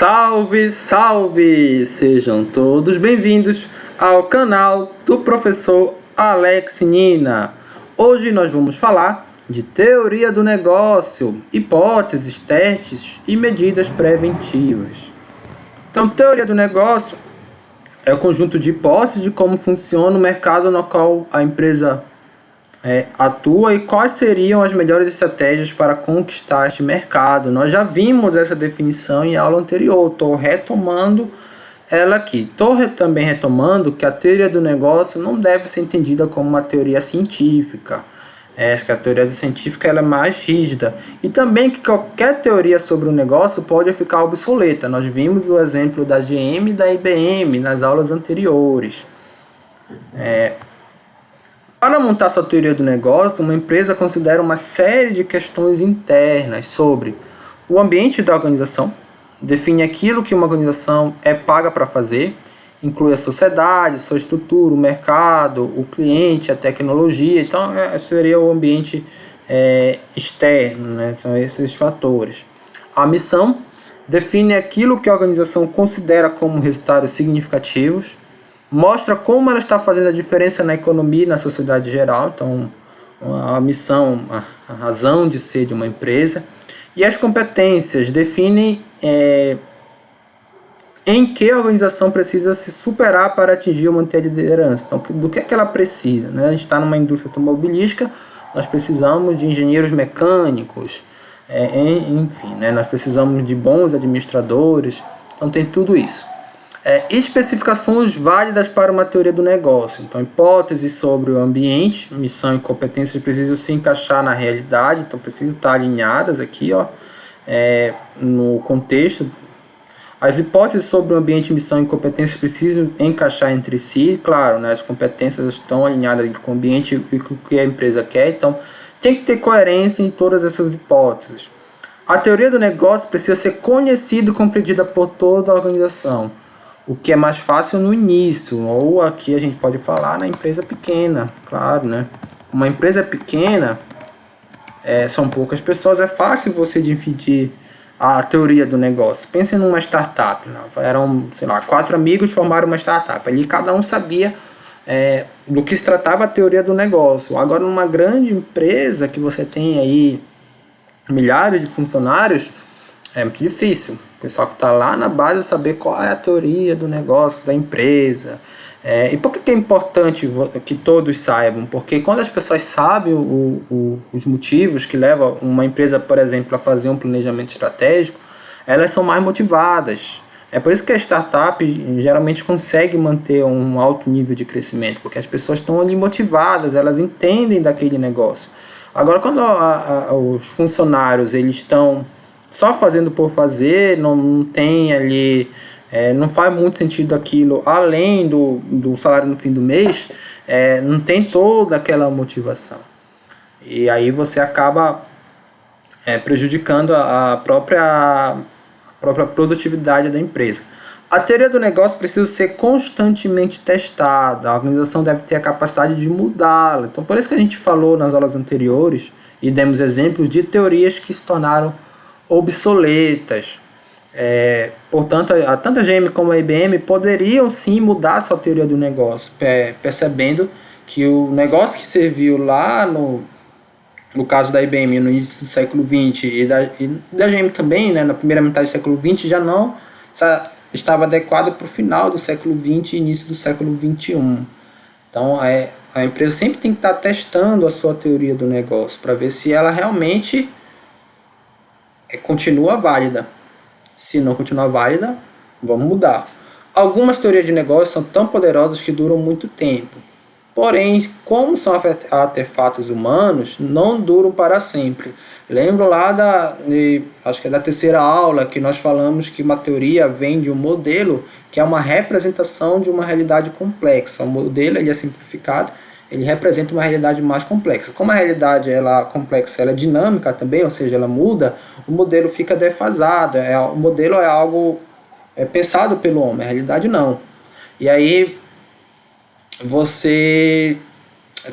Salve, salve! Sejam todos bem-vindos ao canal do professor Alex Nina. Hoje nós vamos falar de teoria do negócio, hipóteses, testes e medidas preventivas. Então, teoria do negócio é o conjunto de hipóteses de como funciona o mercado no qual a empresa atua e quais seriam as melhores estratégias para conquistar este mercado. Nós já vimos essa definição em aula anterior, estou retomando ela aqui. Estou também retomando que a teoria do negócio não deve ser entendida como uma teoria científica. Acho que a teoria científica ela é mais rígida. E também que qualquer teoria sobre o negócio pode ficar obsoleta. Nós vimos o exemplo da GM e da IBM nas aulas anteriores. Para montar sua teoria do negócio, uma empresa considera uma série de questões internas sobre o ambiente da organização, define aquilo que uma organização é paga para fazer, inclui a sociedade, sua estrutura, o mercado, o cliente, a tecnologia. Então, seria o ambiente externo, né? São esses fatores. A missão define aquilo que a organização considera como resultados significativos, mostra como ela está fazendo a diferença na economia e na sociedade geral. Então, a missão, a razão de ser de uma empresa. E as competências definem em que a organização precisa se superar para atingir ou manter a liderança. Então, do que é que ela precisa, né? A gente está numa indústria automobilística, nós precisamos de engenheiros mecânicos, enfim, né? Nós precisamos de bons administradores. Então, tem tudo isso. Especificações válidas para uma teoria do negócio. Então, hipóteses sobre o ambiente, missão e competências precisam se encaixar na realidade, então precisam estar alinhadas aqui, no contexto. As hipóteses sobre o ambiente, missão e competências precisam encaixar entre si, claro, né? As competências estão alinhadas com o ambiente e com o que a empresa quer, então tem que ter coerência em todas essas hipóteses. A teoria do negócio precisa ser conhecida e compreendida por toda a organização, o que é mais fácil no início, ou aqui a gente pode falar na empresa pequena, claro, né? Uma empresa pequena, são poucas pessoas, é fácil você dividir a teoria do negócio. Pense numa startup, né? Eram, 4 amigos formaram uma startup, ali cada um sabia do que se tratava a teoria do negócio. Agora, numa grande empresa que você tem aí milhares de funcionários, é muito difícil. O pessoal que está lá na base saber qual é a teoria do negócio da empresa. E por que é importante que todos saibam? Porque quando as pessoas sabem os motivos que levam uma empresa, por exemplo, a fazer um planejamento estratégico, elas são mais motivadas. É por isso que a startup geralmente consegue manter um alto nível de crescimento, porque as pessoas estão ali motivadas, elas entendem daquele negócio. Agora, quando os funcionários eles estão só fazendo por fazer, não tem ali, não faz muito sentido aquilo, além do salário no fim do mês, não tem toda aquela motivação. E aí você acaba prejudicando a própria produtividade da empresa. A teoria do negócio precisa ser constantemente testada, a organização deve ter a capacidade de mudá-la. Então, por isso que a gente falou nas aulas anteriores e demos exemplos de teorias que se tornaram obsoletas. Portanto, tanto a GM como a IBM poderiam sim mudar sua teoria do negócio, percebendo que o negócio que serviu lá no caso da IBM no início do século XX e da GM também, né, na primeira metade do século XX, já não estava adequado para o final do século XX e início do século XXI. Então, a empresa sempre tem que estar testando a sua teoria do negócio para ver se ela realmente continua válida. Se não continuar válida, vamos mudar. Algumas teorias de negócio são tão poderosas que duram muito tempo. Porém, como são artefatos humanos, não duram para sempre. Lembro lá acho que é da terceira aula, que nós falamos que uma teoria vem de um modelo, que é uma representação de uma realidade complexa. O modelo ele é simplificado, ele representa uma realidade mais complexa. Como a realidade complexa ela é dinâmica também, ou seja, ela muda, o modelo fica defasado. O modelo é algo pensado pelo homem, a realidade não. E aí,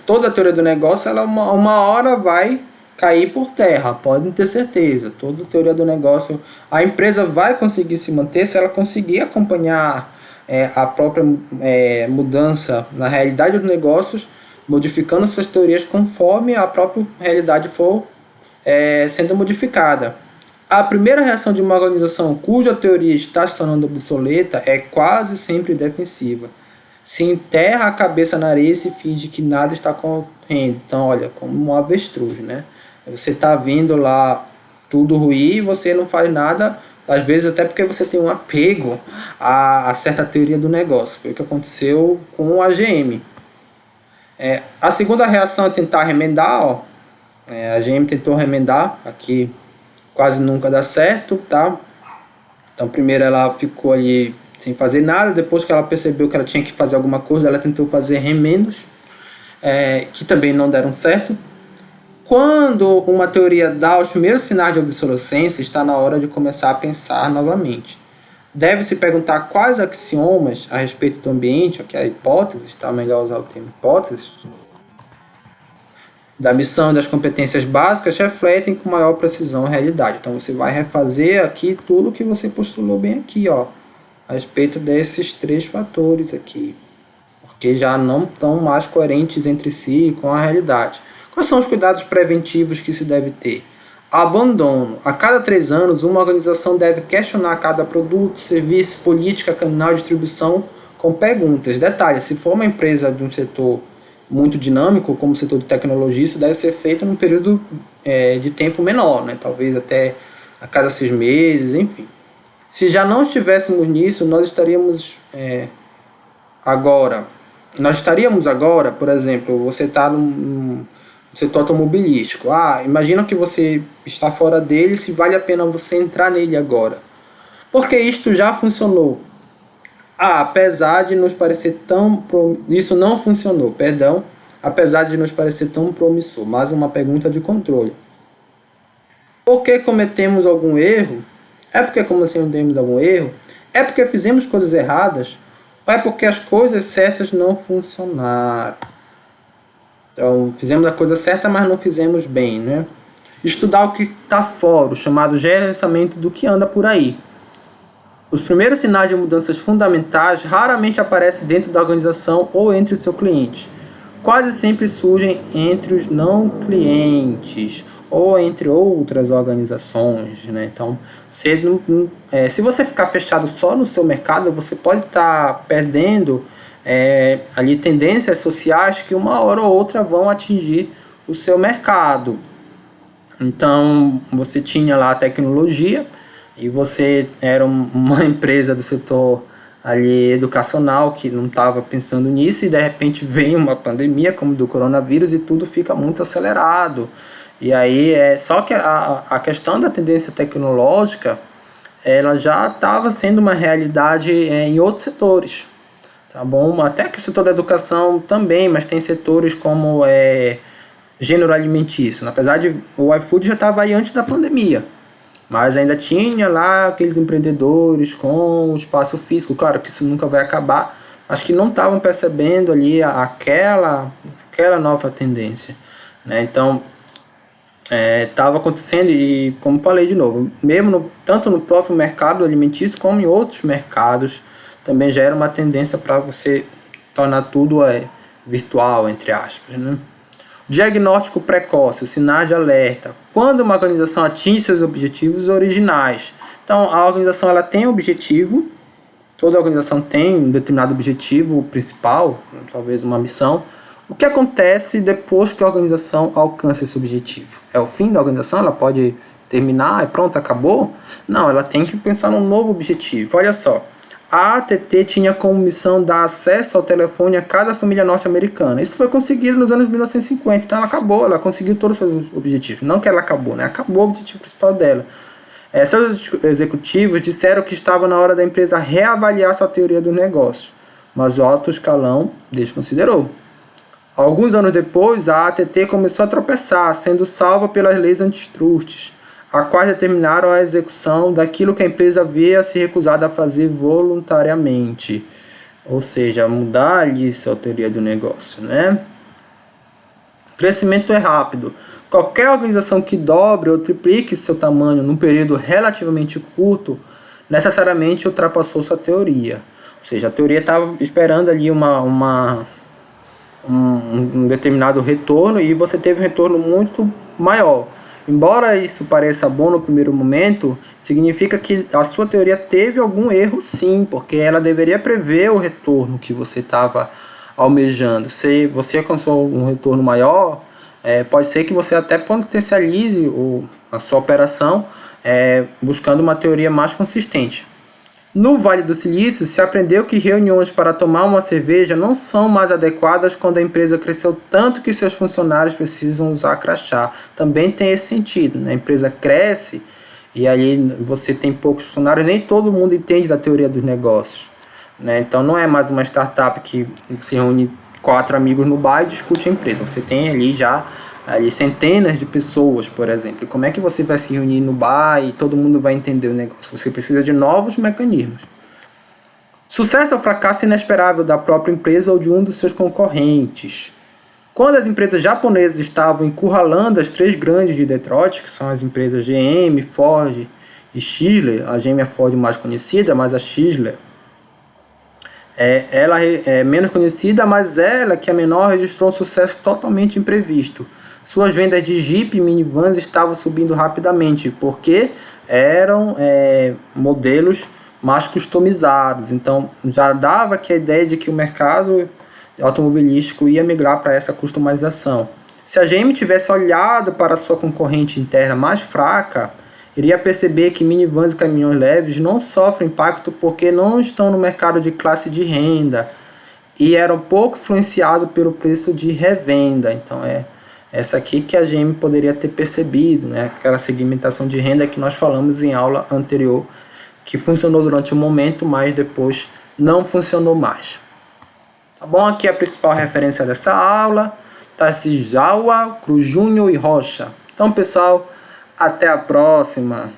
toda a teoria do negócio, ela uma hora vai cair por terra, podem ter certeza. Toda teoria do negócio, a empresa vai conseguir se manter se ela conseguir acompanhar a própria mudança na realidade dos negócios, modificando suas teorias conforme a própria realidade for sendo modificada. A primeira reação de uma organização cuja teoria está se tornando obsoleta é quase sempre defensiva. Se enterra a cabeça na areia e se finge que nada está correndo. Então, olha, como um avestruz, né? Você está vendo lá tudo ruir e você não faz nada, às vezes até porque você tem um apego a certa teoria do negócio. Foi o que aconteceu com a GM. A segunda reação é tentar remendar. A GM tentou remendar, aqui quase nunca dá certo, tá? Então primeiro ela ficou ali sem fazer nada, depois que ela percebeu que ela tinha que fazer alguma coisa, ela tentou fazer remendos, que também não deram certo. Quando uma teoria dá os primeiros sinais de obsolescência, está na hora de começar a pensar novamente. Deve-se perguntar quais axiomas a respeito do ambiente, que é a hipótese, está melhor usar o termo hipótese, da missão e das competências básicas refletem com maior precisão a realidade. Então você vai refazer aqui tudo que você postulou bem aqui, a respeito desses 3 fatores aqui, porque já não estão mais coerentes entre si com a realidade. Quais são os cuidados preventivos que se deve ter? Abandono. A cada 3 anos, uma organização deve questionar cada produto, serviço, política, canal de distribuição com perguntas. Detalhe, se for uma empresa de um setor muito dinâmico, como o setor de tecnologia, isso deve ser feito num período de tempo menor, né? Talvez até a cada 6 meses, enfim. Se já não estivéssemos nisso, nós estaríamos agora, por exemplo, você está no setor automobilístico. Imagina que você está fora dele, se vale a pena você entrar nele agora. Porque isto já funcionou. Apesar de nos parecer isso não funcionou, apesar de nos parecer tão promissor. Mais uma pergunta de controle. Por que cometemos algum erro? É porque cometemos algum erro? É porque fizemos coisas erradas? Ou é porque as coisas certas não funcionaram? Então, fizemos a coisa certa, mas não fizemos bem, né? Estudar o que está fora, o chamado gerenciamento do que anda por aí. Os primeiros sinais de mudanças fundamentais raramente aparecem dentro da organização ou entre o seu cliente. Quase sempre surgem entre os não clientes ou entre outras organizações, né? Então, se você ficar fechado só no seu mercado, você pode estar perdendo ali tendências sociais que uma hora ou outra vão atingir o seu mercado. Então, você tinha lá a tecnologia, e você era uma empresa do setor ali educacional que não estava pensando nisso, e de repente vem uma pandemia como do coronavírus e tudo fica muito acelerado. E aí só que a questão da tendência tecnológica, ela já estava sendo uma realidade em outros setores, tá bom? Até que o setor da educação também, mas tem setores como gênero alimentício. Apesar de o iFood já estava aí antes da pandemia, mas ainda tinha lá aqueles empreendedores com o espaço físico. Claro que isso nunca vai acabar, mas que não estavam percebendo ali aquela nova tendência, né? Então, estava acontecendo, e como falei de novo, mesmo tanto no próprio mercado alimentício como em outros mercados, também já era uma tendência para você tornar tudo virtual, entre aspas, né? Diagnóstico precoce, sinais de alerta. Quando uma organização atinge seus objetivos originais. Então, a organização ela tem objetivo, toda organização tem um determinado objetivo principal, talvez uma missão. O que acontece depois que a organização alcança esse objetivo? É o fim da organização? Ela pode terminar e pronto, acabou? Não, ela tem que pensar num novo objetivo. Olha só. A AT&T tinha como missão dar acesso ao telefone a cada família norte-americana. Isso foi conseguido nos anos 1950, então ela conseguiu todos os seus objetivos. Não que ela acabou, né? Acabou o objetivo principal dela. Seus executivos disseram que estava na hora da empresa reavaliar sua teoria do negócio, mas o alto escalão desconsiderou. Alguns anos depois, a AT&T começou a tropeçar, sendo salva pelas leis antitrust, a quais determinaram a execução daquilo que a empresa havia se recusado a fazer voluntariamente. Ou seja, mudar ali sua teoria do negócio, né? Crescimento é rápido. Qualquer organização que dobre ou triplique seu tamanho num período relativamente curto, necessariamente ultrapassou sua teoria. Ou seja, a teoria estava esperando ali um determinado retorno e você teve um retorno muito maior. Embora isso pareça bom no primeiro momento, significa que a sua teoria teve algum erro sim, porque ela deveria prever o retorno que você estava almejando. Se você alcançou um retorno maior, pode ser que você até potencialize a sua operação buscando uma teoria mais consistente. No Vale do Silício, se aprendeu que reuniões para tomar uma cerveja não são mais adequadas quando a empresa cresceu tanto que seus funcionários precisam usar crachá. Também tem esse sentido, né? A empresa cresce e aí você tem poucos funcionários, nem todo mundo entende da teoria dos negócios, né? Então não é mais uma startup que se reúne 4 amigos no bar e discute a empresa. Você tem ali já centenas de pessoas, por exemplo. E como é que você vai se reunir no bar e todo mundo vai entender o negócio? Você precisa de novos mecanismos. Sucesso ou fracasso inesperável da própria empresa ou de um dos seus concorrentes. Quando as empresas japonesas estavam encurralando as 3 grandes de Detroit, que são as empresas GM, Ford e Chrysler, a GM é a Ford mais conhecida, mas a Chrysler ela é menos conhecida, mas ela, que é menor, registrou um sucesso totalmente imprevisto. Suas vendas de Jeep e minivans estavam subindo rapidamente, porque eram modelos mais customizados. Então, já dava aqui a ideia de que o mercado automobilístico ia migrar para essa customização. Se a GM tivesse olhado para a sua concorrente interna mais fraca, iria perceber que minivans e caminhões leves não sofrem impacto porque não estão no mercado de classe de renda e eram pouco influenciados pelo preço de revenda. Então, essa aqui que a GM poderia ter percebido, né? Aquela segmentação de renda que nós falamos em aula anterior, que funcionou durante um momento, mas depois não funcionou mais. Tá bom? Aqui é a principal referência dessa aula, Tashizawa, Cruz Júnior e Rocha. Então, pessoal, até a próxima!